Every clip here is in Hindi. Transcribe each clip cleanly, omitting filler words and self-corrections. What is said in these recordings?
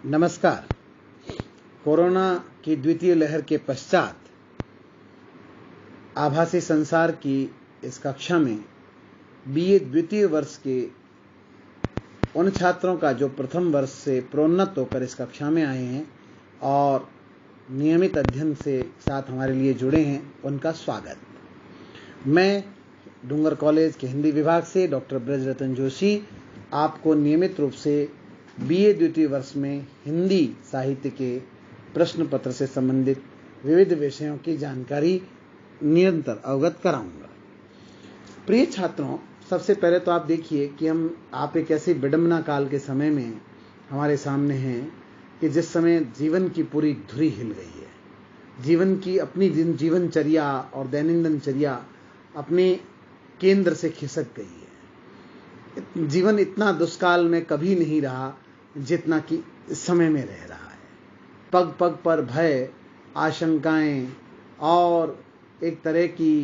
नमस्कार। कोरोना की द्वितीय लहर के पश्चात आभासी संसार की इस कक्षा में बीए द्वितीय वर्ष के उन छात्रों का जो प्रथम वर्ष से प्रोन्नत होकर इस कक्षा में आए हैं और नियमित अध्ययन से साथ हमारे लिए जुड़े हैं, उनका स्वागत। मैं डूंगर कॉलेज के हिंदी विभाग से डॉक्टर ब्रजरतन जोशी आपको नियमित रूप से बीए द्वितीय वर्ष में हिंदी साहित्य के प्रश्न पत्र से संबंधित विविध विषयों की जानकारी निरंतर अवगत कराऊंगा। प्रिय छात्रों, सबसे पहले तो आप देखिए कि आप एक ऐसी विडंबना काल के समय में हमारे सामने हैं कि जिस समय जीवन की पूरी धुरी हिल गई है। जीवन की अपनी जीवनचर्या और दैनंदिन चर्या अपने केंद्र से खिसक गई है। जीवन इतना दुष्काल में कभी नहीं रहा जितना कि इस समय में रह रहा है। पग पग पर भय, आशंकाएं और एक तरह की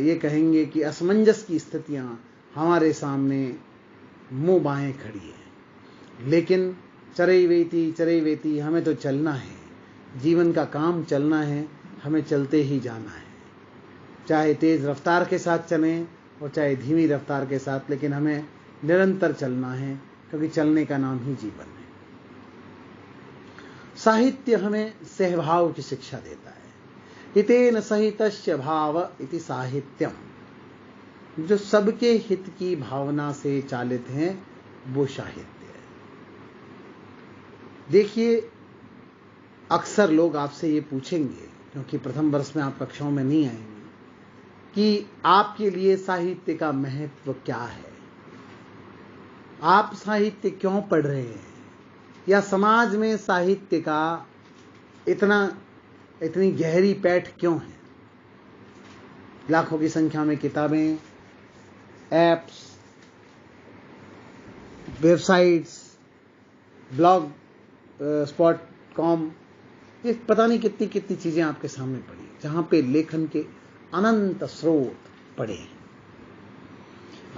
ये कहेंगे कि असमंजस की स्थितियां हमारे सामने मुंह बाएं खड़ी है। लेकिन चरैवेति हमें तो चलना है। जीवन का काम चलना है, हमें चलते ही जाना है। चाहे तेज रफ्तार के साथ चलें और चाहे धीमी रफ्तार के साथ, लेकिन हमें निरंतर चलना है, क्योंकि चलने का नाम ही जीवन है। साहित्य हमें सहभाव की शिक्षा देता है। हितेन सहितस्य भाव इति साहित्यम। जो सबके हित की भावना से चालित हैं, वो साहित्य है। देखिए, अक्सर लोग आपसे ये पूछेंगे, क्योंकि प्रथम वर्ष में आप कक्षाओं में नहीं आएंगे, कि आपके लिए साहित्य का महत्व क्या है, आप साहित्य क्यों पढ़ रहे हैं, या समाज में साहित्य का इतनी गहरी पैठ क्यों है। लाखों की संख्या में किताबें, ऐप्स, वेबसाइट्स, ब्लॉग .com, ये पता नहीं कितनी कितनी चीजें आपके सामने पड़ी, जहां पे लेखन के अनंत स्रोत पड़े हैं।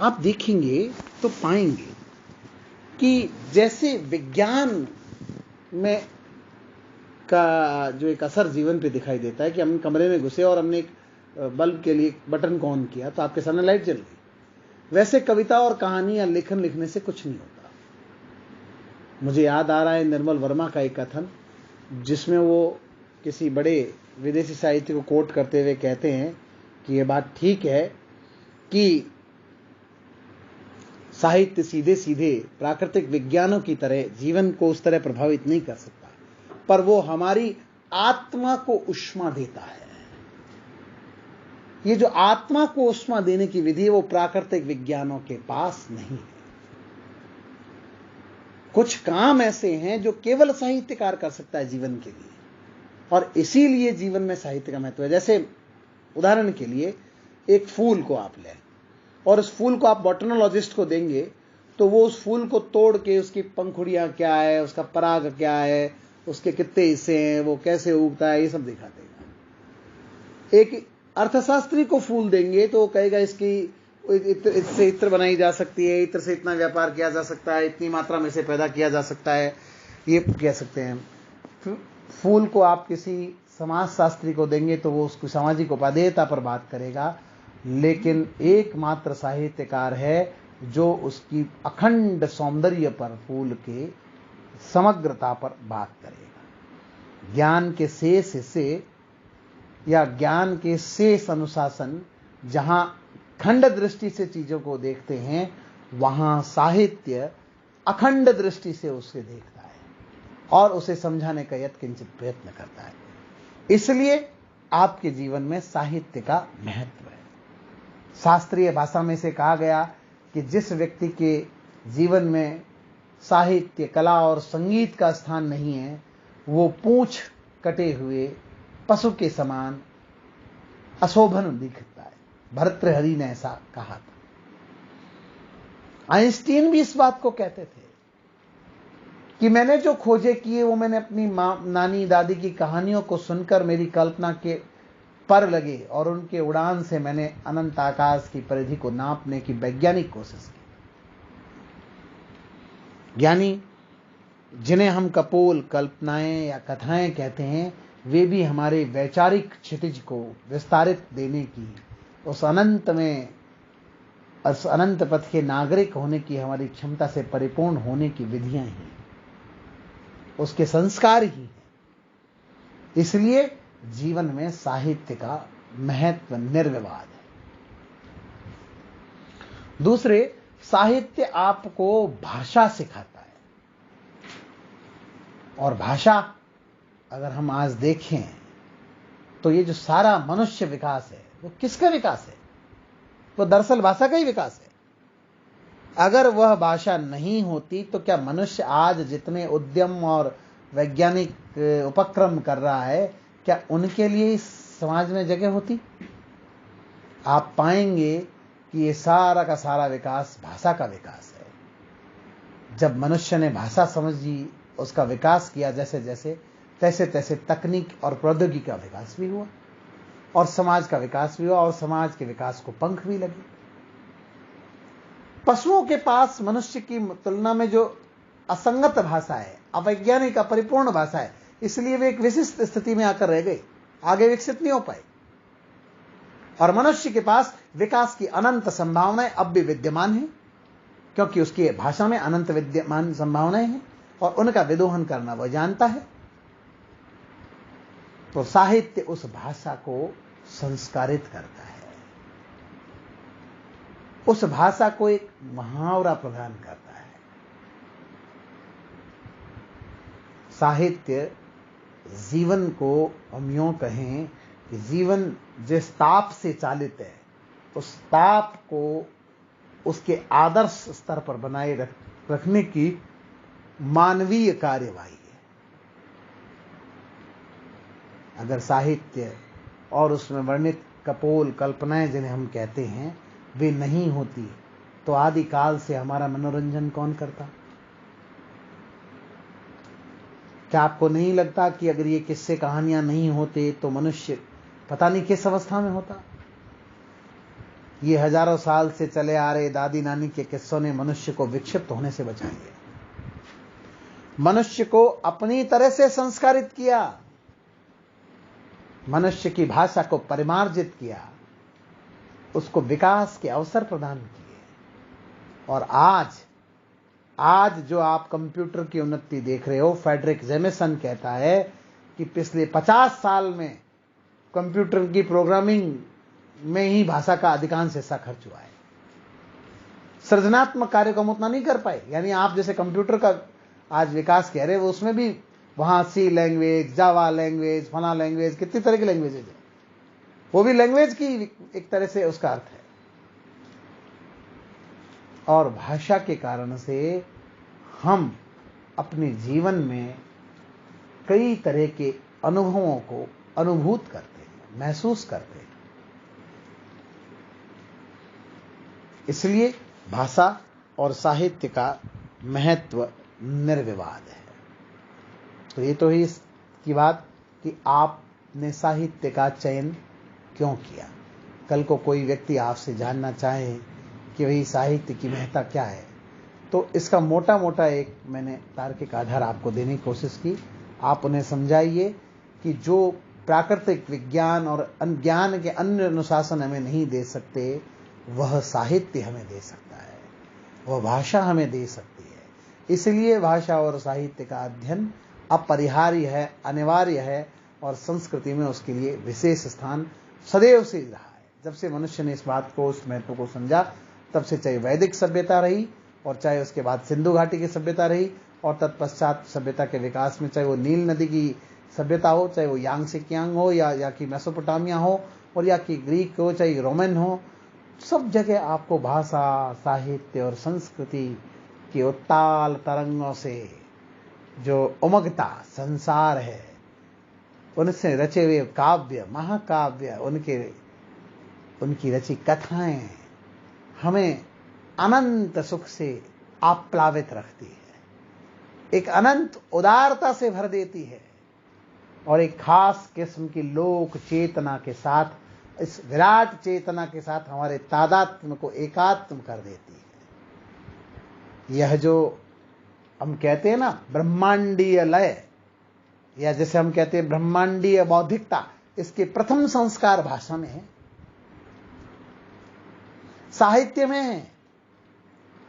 आप देखेंगे तो पाएंगे कि जैसे विज्ञान में का जो एक असर जीवन पे दिखाई देता है कि हम कमरे में घुसे और हमने एक बल्ब के लिए बटन को ऑन किया तो आपके सामने लाइट जल गई, वैसे कविता और कहानी या लेखन लिखने से कुछ नहीं होता। मुझे याद आ रहा है निर्मल वर्मा का एक कथन, जिसमें वो किसी बड़े विदेशी साहित्य को कोट करते हुए कहते हैं कि यह बात ठीक है कि साहित्य सीधे सीधे प्राकृतिक विज्ञानों की तरह जीवन को उस तरह प्रभावित नहीं कर सकता, पर वो हमारी आत्मा को ऊष्मा देता है। ये जो आत्मा को ऊष्मा देने की विधि है, वो प्राकृतिक विज्ञानों के पास नहीं है। कुछ काम ऐसे हैं जो केवल साहित्यकार कर सकता है जीवन के लिए, और इसीलिए जीवन में साहित्य का महत्व है। जैसे उदाहरण के लिए, एक फूल को आप लें और उस फूल को आप बॉटनोलॉजिस्ट को देंगे, तो वो उस फूल को तोड़ के उसकी पंखुड़ियां क्या है, उसका पराग क्या है, उसके कितने हिस्से हैं, वो कैसे उगता है, ये सब दिखा देगा। एक अर्थशास्त्री को फूल देंगे तो वो कहेगा इससे इत्र बनाई जा सकती है, इत्र से इतना व्यापार किया जा सकता है, इतनी मात्रा में से पैदा किया जा सकता है, ये कह सकते हैं। फूल को आप किसी समाजशास्त्री को देंगे तो वो उसकी सामाजिक उपादेयता पर बात करेगा, लेकिन एकमात्र साहित्यकार है जो उसकी अखंड सौंदर्य पर, फूल के समग्रता पर बात करेगा। ज्ञान के शेष हिस्से या ज्ञान के शेष अनुशासन, जहां खंड दृष्टि से चीजों को देखते हैं, वहां साहित्य अखंड दृष्टि से उसे देखता है और उसे समझाने का यत्किंचित प्रयत्न करता है। इसलिए आपके जीवन में साहित्य का महत्व है। शास्त्रीय भाषा में से कहा गया कि जिस व्यक्ति के जीवन में साहित्य, कला और संगीत का स्थान नहीं है, वो पूंछ कटे हुए पशु के समान अशोभन दिखता है। भर्तृहरि ने ऐसा कहा था। आइंस्टीन भी इस बात को कहते थे कि मैंने जो खोजे किए वो मैंने अपनी मां, नानी, दादी की कहानियों को सुनकर मेरी कल्पना के पर लगे, और उनके उड़ान से मैंने अनंत आकाश की परिधि को नापने की वैज्ञानिक कोशिश की। यानी जिन्हें हम कपोल कल्पनाएं या कथाएं कहते हैं, वे भी हमारे वैचारिक क्षितिज को विस्तारित देने की, उस अनंत पथ के नागरिक होने की हमारी क्षमता से परिपूर्ण होने की विधियां ही, उसके संस्कार ही हैं। इसलिए जीवन में साहित्य का महत्व निर्विवाद है। दूसरे, साहित्य आपको भाषा सिखाता है। और भाषा अगर हम आज देखें तो ये जो सारा मनुष्य विकास है, वो किसका विकास है? वो दरअसल भाषा का ही विकास है। अगर वह भाषा नहीं होती तो क्या मनुष्य आज जितने उद्यम और वैज्ञानिक उपक्रम कर रहा है, क्या उनके लिए इस समाज में जगह होती? आप पाएंगे कि ये सारा का सारा विकास भाषा का विकास है। जब मनुष्य ने भाषा समझी, उसका विकास किया, जैसे जैसे तैसे तैसे तकनीक और प्रौद्योगिकी का विकास भी हुआ और समाज का विकास भी हुआ और समाज के विकास को पंख भी लगे। पशुओं के पास मनुष्य की तुलना में जो असंगत भाषा है, अवैज्ञानिक अपरिपूर्ण भाषा है, इसलिए वे एक विशिष्ट स्थिति में आकर रह गए, आगे विकसित नहीं हो पाए। और मनुष्य के पास विकास की अनंत संभावनाएं अब भी विद्यमान हैं, क्योंकि उसकी भाषा में अनंत विद्यमान संभावनाएं हैं और उनका विदोहन करना वह जानता है। तो साहित्य उस भाषा को संस्कारित करता है, उस भाषा को एक मुहावरा प्रदान करता है। साहित्य जीवन को, हम यूं कहें कि जीवन जिस ताप से चालित है, उस ताप को उसके आदर्श स्तर पर बनाए रखने की मानवीय कार्यवाही है। अगर साहित्य और उसमें वर्णित कपोल कल्पनाएं जिन्हें हम कहते हैं, वे नहीं होती तो आदिकाल से हमारा मनोरंजन कौन करता? क्या आपको नहीं लगता कि अगर ये किस्से कहानियां नहीं होते तो मनुष्य पता नहीं किस अवस्था में होता? ये हजारों साल से चले आ रहे दादी नानी के किस्सों ने मनुष्य को विक्षिप्त होने से बचा लिया, मनुष्य को अपनी तरह से संस्कारित किया, मनुष्य की भाषा को परिमार्जित किया, उसको विकास के अवसर प्रदान किए। और आज जो आप कंप्यूटर की उन्नति देख रहे हो, फ्रेडरिक जेमिसन कहता है कि पिछले 50 साल में कंप्यूटर की प्रोग्रामिंग में ही भाषा का अधिकांश हिस्सा खर्च हुआ है। सृजनात्मक कार्य को हम उतना नहीं कर पाए। यानी आप जैसे कंप्यूटर का आज विकास कह रहे हो, उसमें भी वहां सी लैंग्वेज, जावा लैंग्वेज, फला लैंग्वेज, कितनी तरह की लैंग्वेजेज है, वो भी लैंग्वेज की एक तरह से उसका अर्थ है। और भाषा के कारण से हम अपने जीवन में कई तरह के अनुभवों को अनुभूत करते हैं, महसूस करते हैं। इसलिए भाषा और साहित्य का महत्व निर्विवाद है। तो ये तो ही इसकी बात कि आपने साहित्य का चयन क्यों किया। कल को कोई व्यक्ति आपसे जानना चाहे कि भाई साहित्य की महत्ता क्या है, तो इसका मोटा मोटा एक मैंने तार्किक आधार आपको देने की कोशिश की। आप उन्हें समझाइए कि जो प्राकृतिक विज्ञान और ज्ञान के अन्य अनुशासन हमें नहीं दे सकते, वह साहित्य हमें दे सकता है, वह भाषा हमें दे सकती है। इसलिए भाषा और साहित्य का अध्ययन अपरिहार्य है, अनिवार्य है, और संस्कृति में उसके लिए विशेष स्थान सदैव से रहा है। जब से मनुष्य ने इस बात को, उस महत्व को समझा, तब से चाहे वैदिक सभ्यता रही और चाहे उसके बाद सिंधु घाटी की सभ्यता रही और तत्पश्चात सभ्यता के विकास में चाहे वो नील नदी की सभ्यता हो, चाहे वो यांग से कियांग हो या कि मेसोपोटामिया हो और या कि ग्रीक हो, चाहे रोमन हो, सब जगह आपको भाषा, साहित्य और संस्कृति की उत्ताल तरंगों से जो उमगता संसार है, उनसे रचे हुए काव्य, महाकाव्य, उनकी रची कथाएं हमें अनंत सुख से आप्लावित रखती है, एक अनंत उदारता से भर देती है और एक खास किस्म की लोक चेतना के साथ, इस विराट चेतना के साथ हमारे तादात्म्य को एकात्म कर देती है। यह जो हम कहते हैं ना ब्रह्मांडीय लय, या जैसे हम कहते हैं ब्रह्मांडीय बौद्धिकता, इसके प्रथम संस्कार भाषा में है, साहित्य में है।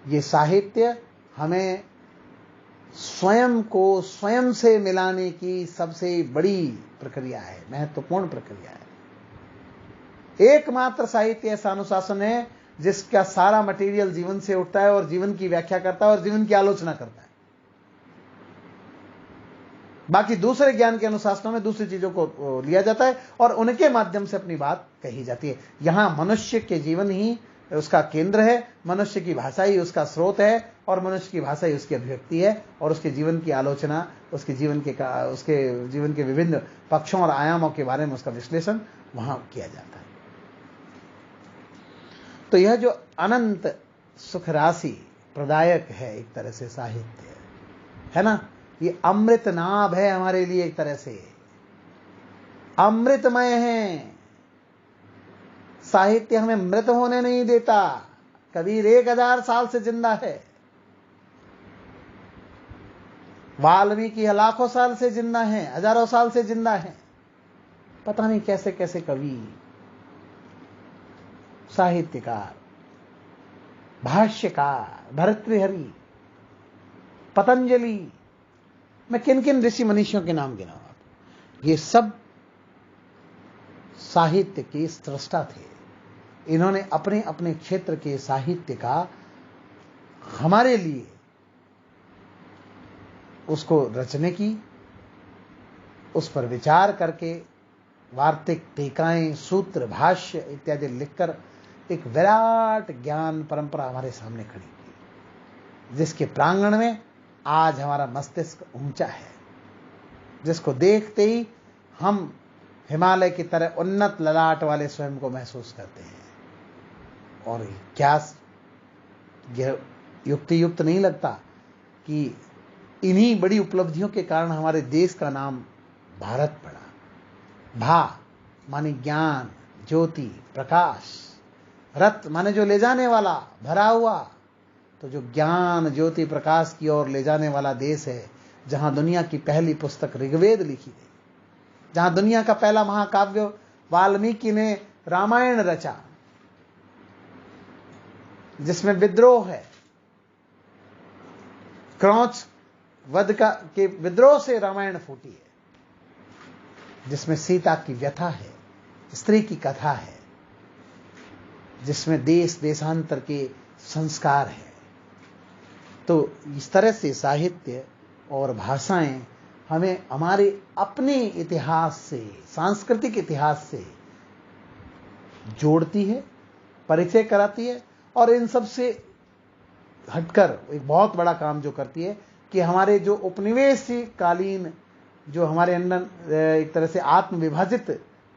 ये साहित्य हमें स्वयं को स्वयं से मिलाने की सबसे बड़ी प्रक्रिया है, महत्वपूर्ण प्रक्रिया है। एकमात्र साहित्य ऐसा अनुशासन है जिसका सारा मटेरियल जीवन से उठता है और जीवन की व्याख्या करता है और जीवन की आलोचना करता है। बाकी दूसरे ज्ञान के अनुशासनों में दूसरी चीजों को लिया जाता है और उनके माध्यम से अपनी बात कही जाती है। यहां मनुष्य के जीवन ही उसका केंद्र है, मनुष्य की भाषा ही उसका स्रोत है और मनुष्य की भाषा ही उसकी अभिव्यक्ति है और उसके जीवन की आलोचना, उसके जीवन के विभिन्न पक्षों और आयामों के बारे में उसका विश्लेषण वहां किया जाता है। तो यह जो अनंत सुख राशि प्रदायक है एक तरह से साहित्य, है ना, ये अमृत नाभ है हमारे लिए, एक तरह से अमृतमय है। साहित्य हमें मृत होने नहीं देता। कबीर 1000 साल से जिंदा है, वाल्मीकि लाखों साल से जिंदा है, हजारों साल से जिंदा है। पता नहीं कैसे कैसे कवि, साहित्यकार, भाष्यकार, भर्तृहरि, पतंजलि, मैं किन किन ऋषि मनीषियों के नाम गिनाऊं आप, ये सब साहित्य के स्रष्टा थे। इन्होंने अपने अपने क्षेत्र के साहित्य का हमारे लिए उसको रचने की, उस पर विचार करके वार्तिक टीकाएं, सूत्र, भाष्य इत्यादि लिखकर एक विराट ज्ञान परंपरा हमारे सामने खड़ी की, जिसके प्रांगण में आज हमारा मस्तिष्क ऊंचा है, जिसको देखते ही हम हिमालय की तरह उन्नत ललाट वाले स्वयं को महसूस करते हैं। और क्या युक्ति युक्त नहीं लगता कि इन्हीं बड़ी उपलब्धियों के कारण हमारे देश का नाम भारत पड़ा। भा माने ज्ञान, ज्योति, प्रकाश, रथ माने जो ले जाने वाला, भरा हुआ। तो जो ज्ञान, ज्योति, प्रकाश की ओर ले जाने वाला देश है, जहां दुनिया की पहली पुस्तक ऋग्वेद लिखी गई, जहां दुनिया का पहला महाकाव्य वाल्मीकि ने रामायण रचा, जिसमें विद्रोह है, क्रौच वध के विद्रोह से रामायण फूटी है, जिसमें सीता की व्यथा है, स्त्री की कथा है, जिसमें देश देशांतर के संस्कार है। तो इस तरह से साहित्य और भाषाएं हमें हमारे अपने इतिहास से, सांस्कृतिक इतिहास से जोड़ती है, परिचय कराती है और इन सब से हटकर एक बहुत बड़ा काम जो करती है कि हमारे जो उपनिवेशी कालीन जो हमारे अंदर एक तरह से आत्म विभाजित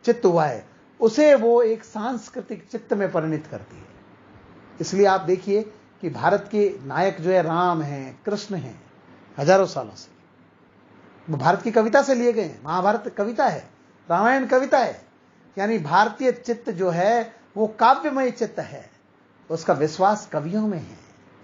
चित्त हुआ है, उसे वो एक सांस्कृतिक चित्त में परिणित करती है। इसलिए आप देखिए कि भारत के नायक जो है राम हैं, कृष्ण हैं, हजारों सालों से वो भारत की कविता से लिए गए हैं। महाभारत कविता है, रामायण कविता है, यानी भारतीय चित्त जो है वो काव्यमय चित्त है, उसका विश्वास कवियों में है।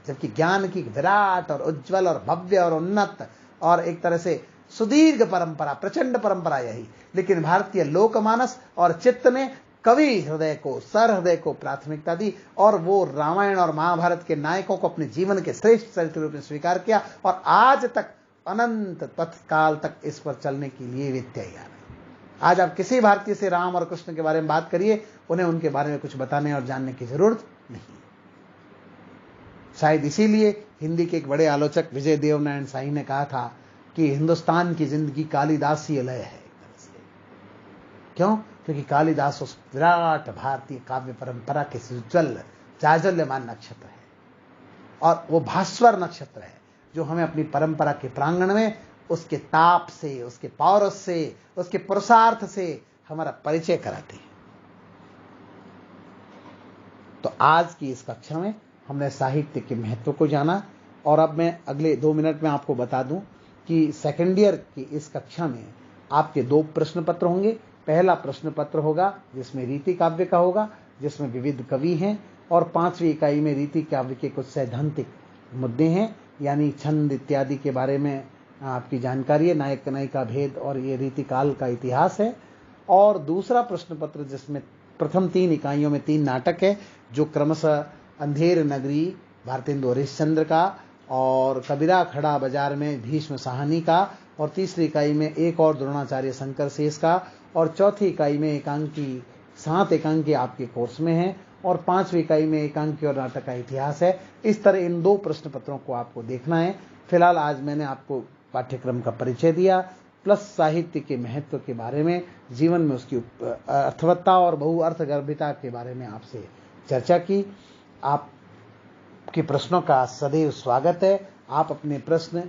जबकि ज्ञान की विराट और उज्जवल और भव्य और उन्नत और एक तरह से सुदीर्घ परंपरा, प्रचंड परंपरा यही, लेकिन भारतीय लोकमानस और चित्त ने कवि हृदय को, सर हृदय को प्राथमिकता दी और वो रामायण और महाभारत के नायकों को अपने जीवन के श्रेष्ठ चरित्र रूप में स्वीकार किया और आज तक अनंत तत्काल तक इस पर चलने के लिए वे तैयार है। आज आप किसी भारतीय से राम और कृष्ण के बारे में बात करिए, उन्हें उनके बारे में कुछ बताने और जानने की जरूरत नहीं। शायद इसीलिए हिंदी के एक बड़े आलोचक विजय देवनारायण साई ने कहा था कि हिंदुस्तान की जिंदगी कालिदासी लय है। क्यों? क्योंकि कालिदास उस विराट भारतीय काव्य परंपरा के उज्ज्वल जाज्वल्यमान नक्षत्र है और वो भास्वर नक्षत्र है जो हमें अपनी परंपरा के प्रांगण में उसके ताप से, उसके पौरस से, उसके पुरुषार्थ से हमारा परिचय कराते हैं। तो आज की इस कक्षा में हमने साहित्य के महत्व को जाना और अब मैं अगले 2 मिनट में आपको बता दूं कि सेकेंड ईयर की इस कक्षा में आपके 2 प्रश्न पत्र होंगे। पहला प्रश्न पत्र होगा जिसमें रीति काव्य का होगा, जिसमें विविध कवि हैं और 5वीं इकाई में रीति काव्य के कुछ सैद्धांतिक मुद्दे हैं यानी छंद इत्यादि के बारे में आपकी जानकारी है, नायक नायिका भेद और ये रीतिकाल का इतिहास है। और दूसरा प्रश्न पत्र जिसमें प्रथम 3 इकाइयों में 3 नाटक है, जो क्रमशः अंधेर नगरी भारतेंदु हरिश्चंद्र का, और कबीरा खड़ा बाजार में भीष्म साहनी का, और तीसरी इकाई में एक और द्रोणाचार्य शंकर शेष का, और चौथी इकाई में एकांकी 7 एकांकी आपके कोर्स में है, और 5वीं इकाई में एकांकी और नाटक का इतिहास है। इस तरह इन 2 प्रश्न पत्रों को आपको देखना है। फिलहाल आज मैंने आपको पाठ्यक्रम का परिचय दिया, प्लस साहित्य के महत्व के बारे में, जीवन में उसकी अर्थवत्ता और बहुअर्थगर्भिता के बारे में आपसे चर्चा की। आपके प्रश्नों का सदैव स्वागत है। आप अपने प्रश्न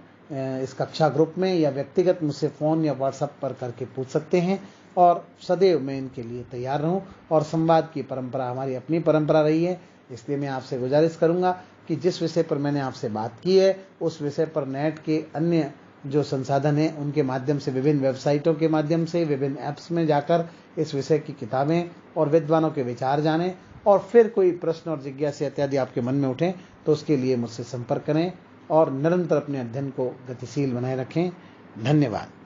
इस कक्षा ग्रुप में या व्यक्तिगत मुझसे फ़ोन या व्हाट्सएप पर करके पूछ सकते हैं, और सदैव मैं इनके लिए तैयार रहूं। और संवाद की परंपरा हमारी अपनी परंपरा रही है, इसलिए मैं आपसे गुजारिश करूंगा कि जिस विषय पर मैंने आपसे बात की है उस विषय पर नेट के अन्य जो संसाधन हैं उनके माध्यम से, विभिन्न वेबसाइटों के माध्यम से, विभिन्न ऐप्स में जाकर इस विषय की किताबें और विद्वानों के विचार जानें, और फिर कोई प्रश्न और जिज्ञासा इत्यादि आपके मन में उठें तो उसके लिए मुझसे संपर्क करें और निरंतर अपने अध्ययन को गतिशील बनाए रखें। धन्यवाद।